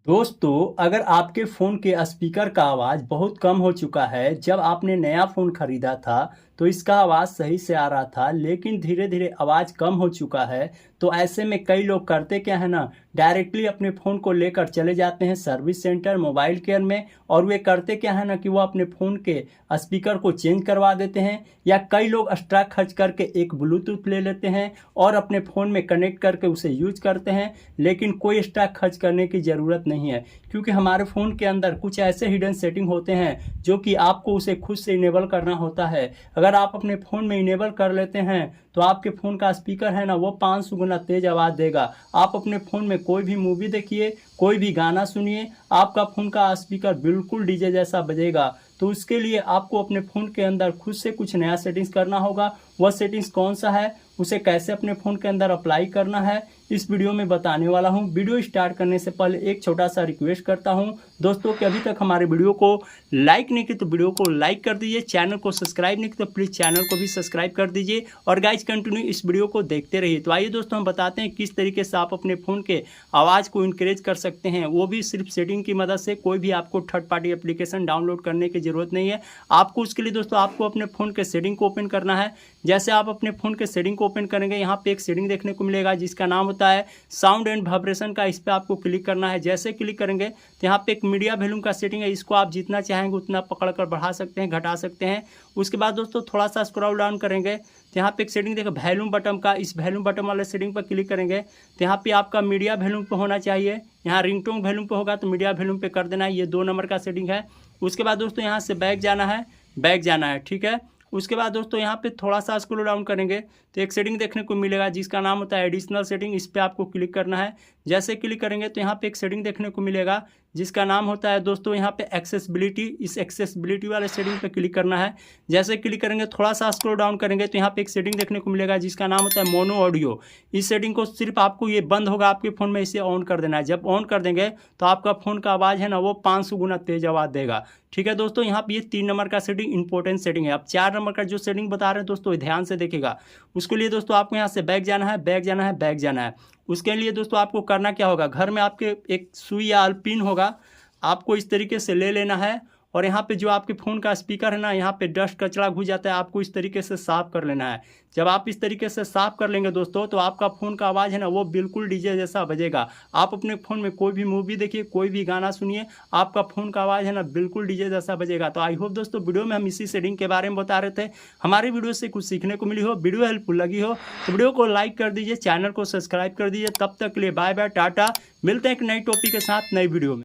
दोस्तों, अगर आपके फ़ोन के स्पीकर का आवाज़ बहुत कम हो चुका है, जब आपने नया फ़ोन खरीदा था तो इसका आवाज़ सही से आ रहा था, लेकिन धीरे-धीरे आवाज़ कम हो चुका है, तो ऐसे में कई लोग करते क्या है ना, डायरेक्टली अपने फ़ोन को लेकर चले जाते हैं सर्विस सेंटर, मोबाइल केयर में और वे करते क्या है ना कि वो अपने फ़ोन के स्पीकर को चेंज करवा देते हैं या कई लोग एक्स्ट्रा खर्च करके एक ब्लूटूथ ले लेते हैं और अपने फ़ोन में कनेक्ट करके उसे यूज करते हैं, लेकिन कोई एक्स्ट्रा खर्च करने की ज़रूरत नहीं है क्योंकि हमारे फ़ोन के अंदर कुछ ऐसे हिडन सेटिंग होते हैं जो कि आपको उसे खुद से इनेबल करना होता है। अगर आप अपने फ़ोन में इनेबल कर लेते हैं तो आपके फ़ोन का स्पीकर है ना वो 500 गुना तेज़ आवाज़ देगा। आप अपने फ़ोन में कोई भी मूवी देखिए, कोई भी गाना सुनिए, आपका फ़ोन का स्पीकर बिल्कुल डीजे जैसा बजेगा। तो उसके लिए आपको अपने फ़ोन के अंदर खुद से कुछ नया सेटिंग्स करना होगा। वह सेटिंग्स कौन सा है, उसे कैसे अपने फ़ोन के अंदर अप्लाई करना है, इस वीडियो में बताने वाला हूं। वीडियो स्टार्ट करने से पहले एक छोटा सा रिक्वेस्ट करता हूं दोस्तों कि अभी तक हमारे वीडियो को लाइक नहीं किया तो वीडियो को लाइक कर दीजिए, चैनल को सब्सक्राइब नहीं किया तो प्लीज़ चैनल को भी सब्सक्राइब कर दीजिए और गाइज कंटिन्यू इस वीडियो को देखते रहिए। तो आइए दोस्तों हम बताते हैं किस तरीके से आप अपने फ़ोन के आवाज़ को इनक्रेज कर सकते हैं, वो भी सिर्फ सेटिंग की मदद से। कोई भी आपको थर्ड पार्टी एप्लीकेशन डाउनलोड करने की ज़रूरत नहीं है। आपको उसके लिए दोस्तों आपको अपने फ़ोन के सेटिंग को ओपन करना है। जैसे आप अपने फ़ोन के सेटिंग को ओपन करेंगे, यहाँ पे एक सेटिंग देखने को मिलेगा जिसका नाम होता है साउंड एंड वाइब्रेशन का। इस पर आपको क्लिक करना है। जैसे क्लिक करेंगे तो यहाँ पे एक मीडिया वॉल्यूम का सेटिंग है, इसको आप जितना चाहेंगे उतना पकड़कर बढ़ा सकते हैं, घटा सकते हैं। उसके बाद दोस्तों थोड़ा सा स्क्रॉल डाउन करेंगे तो यहाँ पे एक सेटिंग देखो वॉल्यूम बटन का, इस वॉल्यूम बटन वाले सेटिंग पर क्लिक करेंगे तो यहाँ पे आपका मीडिया वॉल्यूम पे होना चाहिए। यहाँ रिंगटोन वॉल्यूम पे होगा तो मीडिया वॉल्यूम पे कर देना है, ये 2 नंबर का सेटिंग है। उसके बाद दोस्तों यहाँ से बैक जाना है, ठीक है। उसके बाद दोस्तों यहाँ पे थोड़ा सा स्क्रॉल डाउन करेंगे तो एक सेटिंग देखने को मिलेगा जिसका नाम होता है एडिशनल सेटिंग। इस पर आपको क्लिक करना है। जैसे क्लिक करेंगे तो यहाँ पे एक सेटिंग देखने को मिलेगा जिसका नाम होता है दोस्तों यहाँ पे एक्सेसिबिलिटी। इस एक्सेसिबिलिटी वाले सेटिंग पे क्लिक करना है। जैसे क्लिक करेंगे थोड़ा सा स्क्रॉल डाउन करेंगे तो यहाँ पे एक सेटिंग देखने को मिलेगा जिसका नाम होता है मोनो ऑडियो। इस सेटिंग को सिर्फ आपको ये बंद होगा आपके फ़ोन में, इसे ऑन कर देना है। जब ऑन कर देंगे तो आपका फ़ोन का आवाज़ है ना वो 500 गुना तेज आवाज़ देगा, ठीक है दोस्तों। यहाँ पे ये 3 नंबर का सेटिंग इंपॉर्टेंट सेटिंग है। अब 4 नंबर का जो सेटिंग बता रहे हैं दोस्तों ध्यान से देखिएगा। उसके लिए दोस्तों आपको यहाँ से बैक जाना है। उसके लिए दोस्तों आपको करना क्या होगा, घर में आपके एक सुई या पिन होगा, आपको इस तरीके से ले लेना है और यहाँ पे जो आपके फ़ोन का स्पीकर है ना, यहाँ पे डस्ट कचरा घुस जाता है, आपको इस तरीके से साफ़ कर लेना है। जब आप इस तरीके से साफ़ कर लेंगे दोस्तों तो आपका फ़ोन का आवाज़ है ना वो बिल्कुल डीजे जैसा बजेगा। आप अपने फ़ोन में कोई भी मूवी देखिए, कोई भी गाना सुनिए, आपका फ़ोन का आवाज़ है ना बिल्कुल डीजे जैसा बजेगा। तो आई होप दोस्तों वीडियो में हम इसी सेटिंग के बारे में बता रहे थे। हमारी वीडियो से कुछ सीखने को मिली हो, वीडियो हेल्पफुल लगी हो तो वीडियो को लाइक कर दीजिए, चैनल को सब्सक्राइब कर दीजिए। तब तक के लिए बाय बाय, टाटा। मिलते हैं एक नई टॉपिक के साथ नई वीडियो में।